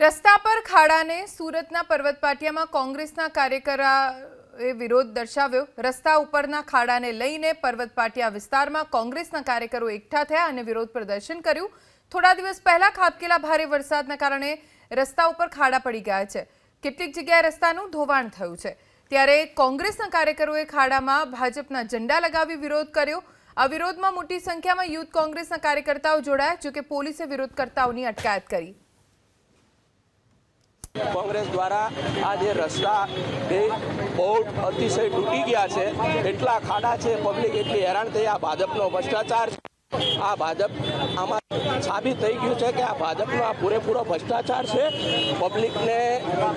રસ્તા પર ખાડાને સુરતના પર્વત પાટિયામાં કોંગ્રેસના કાર્યકરોએ વિરોધ દર્શાવ્યો। રસ્તા ઉપરના ખાડાને લઈને પર્વત પાટિયા વિસ્તારમાં કોંગ્રેસના કાર્યકરો એકઠા થયા અને વિરોધ પ્રદર્શન કર્યું। થોડા દિવસ પહેલા ખાબકેલા ભારે વરસાદના કારણે રસ્તા ઉપર ખાડા પડી ગયા છે। કેટલીક જગ્યાએ રસ્તાનું ધોવાણ થયું છે, ત્યારે કોંગ્રેસના કાર્યકરોએ ખાડામાં ભાજપના ઝંડા લગાવી વિરોધ કર્યો। આ વિરોધમાં મોટી સંખ્યામાં યુથ કોંગ્રેસના કાર્યકર્તાઓ જોડાયા, જો કે પોલીસે વિરોધકર્તાઓની અટકાયત કરી। कांग्रेस द्वारा आज रस्ता बहुत अतिशय तूटी गया है, एटला खाड़ा है, पब्लिक एटली हैरान थी। आ भाजपनो भ्रष्टाचार, आ भाजप आमा साबित थई गयुं छे कि आ भाजपनो आ पूरेपूरो भ्रष्टाचार है। पब्लिक ने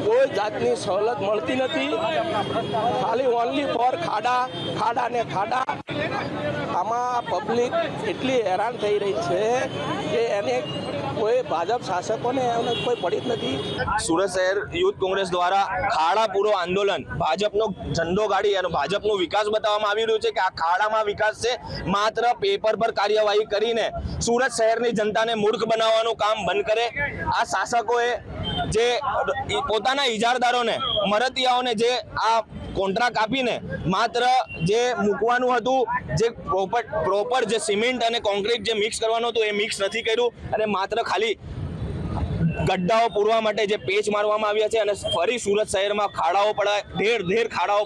कोई जातनी सवलत मळती नथी, खाली ओनली फॉर खाड़ा खाड़ा ने खाड़ा। आमा पब्लिक एटली हैरान थई रही है कि एने कोई भाजप शासकों ने कोई पड़ी नहीं। सूरत शहर यूथ कांग्रेस द्वारा खाड़ा पूरो आंदोलन भाजपनो झंडो गाड़ी और भाजपनो विकास बताववामां आवी रह्यो छे कि आ खाड़ामां विकास छे, मात्र पेपर पर कार्यवाही करीने सूरत शहरनी जनताने मूर्ख बनाववानुं काम बंद करे। आ शासकोए जे पोताना इजारदारोने मरतियाओने जे आ कॉन्ट्राक्ट आपीने मात्र जे मूकवानुं हतुं, जे प्रोपर जे सीमेंट अने कोंक्रीट जे मिक्स करवानुं हतुं ए मिक्स नथी कर्युं अने मात्र खाली गड्ढाओ पूरवा माटे जे पेच मारवामां आव्या छे अने फरी सूरत शहेरमां खाड़ाओ पड्या, ढेर खाड़ाओ